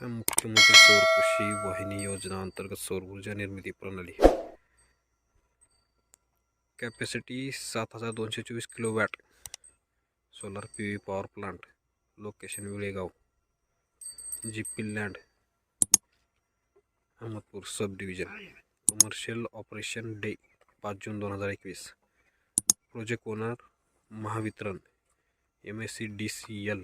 मुख्यमंत्री सौर कृषी वाहिनी योजना अंतर्गत सौर ऊर्जा निर्मिती प्रणाली capacity 7224 kilowatt solar PV power plant location Vilegaon GP land Ahmedpur sub division commercial operation day 5 June 2021 project owner Mahavitaran MSCDCL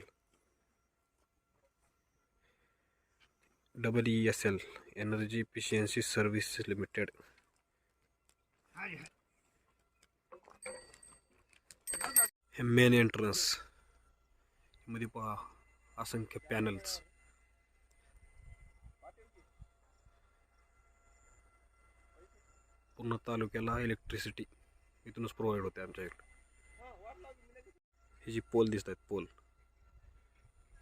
EESL energy efficiency service limited. हे मेन एंट्रन्स मध्ये पहा असंख्य पॅनल्स. पूर्ण तालुक्याला इलेक्ट्रिसिटी इथूनच प्रोव्हाइड होते आमच्या इकडे. हे जी पोल दिसत आहेत पोल,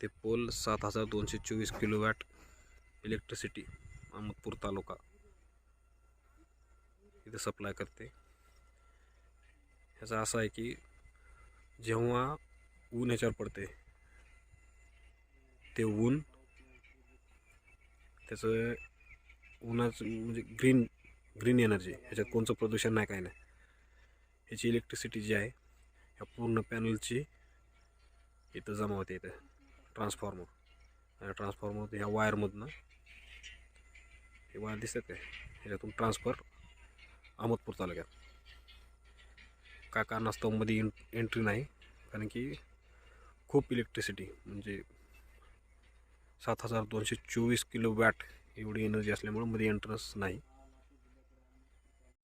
ते पोल 7224 किलोवॅट इलेक्ट्रिसिटी अहमदपूर तालुका इथे सप्लाय करते. ह्याचा असा आहे की जेव्हा ऊन याच्यावर पडते ते ऊन त्याचं उन्हाचं म्हणजे ग्रीन एनर्जी, ह्याच्यात कोणतं प्रदूषण नाही काय नाही. ह्याची इलेक्ट्रिसिटी जी आहे ह्या पूर्ण पॅनलची इथं जमा होते. इथं ट्रान्सफॉर्मर आणि ट्रान्सफॉर्मर ह्या वायरमधनं हे वायर दिसत काय ह्याच्यातून ट्रान्सफर अहमदपूर तालुक्यात. काय कारणास्तव मध्ये एंट्री नाही, कारण की खूप इलेक्ट्रिसिटी म्हणजे 7224 किलोवॅट एवढी एनर्जी असल्यामुळे मध्ये एंट्रन्स नाही.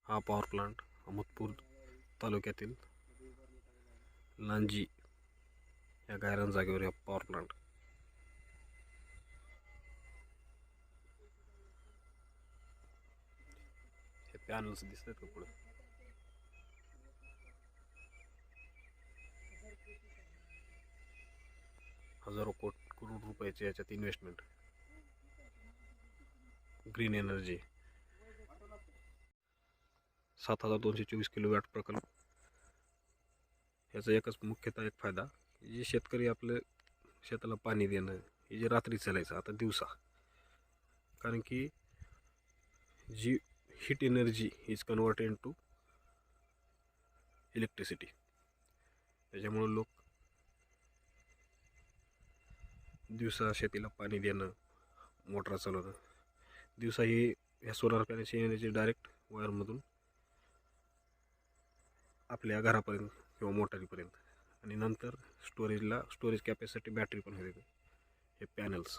हा पॉवर प्लांट अहमदपूर तालुक्यातील लांजी या गायरान जागेवर हा पॉवर प्लांट. हे पॅनल्स दिसतात का पुढे, हजारो करोड रुपयाची याच्यात इन्व्हेस्टमेंट. ग्रीन एनर्जी 7224 किलोवॅट प्रकल्प. याचा एकच मुख्यतः एक फायदा, जे शेतकरी आपलं शेताला पाणी देणं हे जे रात्री चालायचं आता दिवसा, कारण की जी heat energy is converted into electricity. त्याच्यामुळे लोक दिवसा शेतीला पाणी देणं, मोटर चालवणं, दिवसा ही ह्या सोलार पॅनलची एनर्जी डायरेक्ट वायरमधून आपल्या घरापर्यंत किंवा मोटारीपर्यंत, आणि नंतर स्टोरेज कॅपॅसिटी बॅटरी पण होते. हे पॅनल्स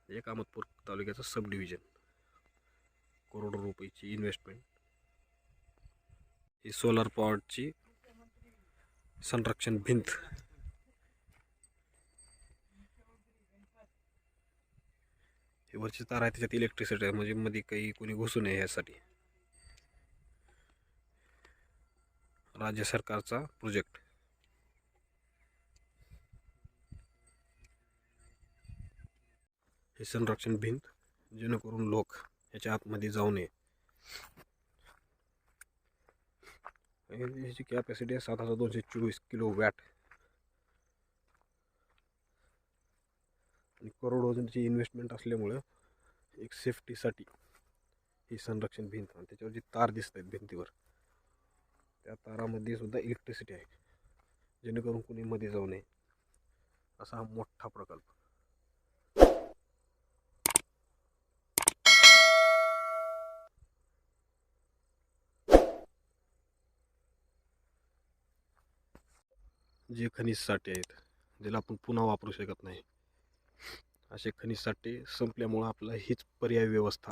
एक अहमदपूर तालुक्याचं सब डिव्हिजन, करोडो रुपयाची इन्व्हेस्टमेंट. ही सोलार पॉवरची संरक्षण भिंत. हे वरची तार आहे त्याच्यात इलेक्ट्रिसिटी आहे, म्हणजे मध्ये काही कोणी घुसू नये यासाठी. राज्य सरकारचा प्रोजेक्ट. हे संरक्षण भिंत जेणेकरून लोक याच्या आतमध्ये जाऊ नये. ह्याची कॅपॅसिटी आहे 7224 किलोवॅट आणि करोडोची इन्व्हेस्टमेंट असल्यामुळं एक सेफ्टीसाठी ही संरक्षण भिंत. आणि त्याच्यावर जी तार दिसत आहेत भिंतीवर, त्या तारामध्ये सुद्धा इलेक्ट्रिसिटी आहे, जेणेकरून कोणी मध्ये जाऊ नये. असा हा मोठा प्रकल्प. जे खनिज साठे आहेत ज्याला आपण पुन्हा वापरू शकत नाही, असे खनिज साठे संपल्यामुळं आपला हीच पर्याय व्यवस्था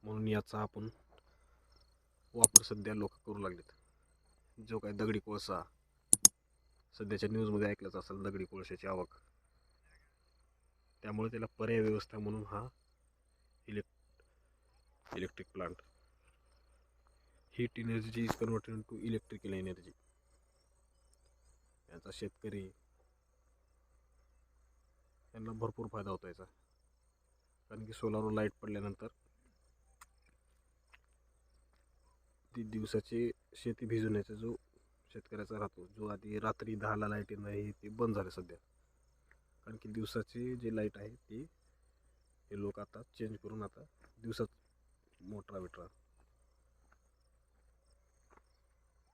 म्हणून याचा आपण वापर सध्या लोक करू लागलेत. जो काय दगडी कोळसा सध्याच्या न्यूजमध्ये ऐकलंच असेल, दगडी कोळशाची आवक, त्यामुळे त्याला पर्याय व्यवस्था म्हणून हा electric plant. Heat energy is converted into electrical energy. याचा शेतकरी यांना भरपूर फायदा होतो याचा, कारण की सोलारवर लाईट पडल्यानंतर ती दिवसाची शेती भिजवण्याचा जो शेतकऱ्याचा राहतो, जो आधी रात्री 10ला लाईट येणं हे ते बंद झालं सध्या. कारण की दिवसाची जी लाईट आहे ती हे लोक आता चेंज करून आता दिवसात मोटरा बिटरा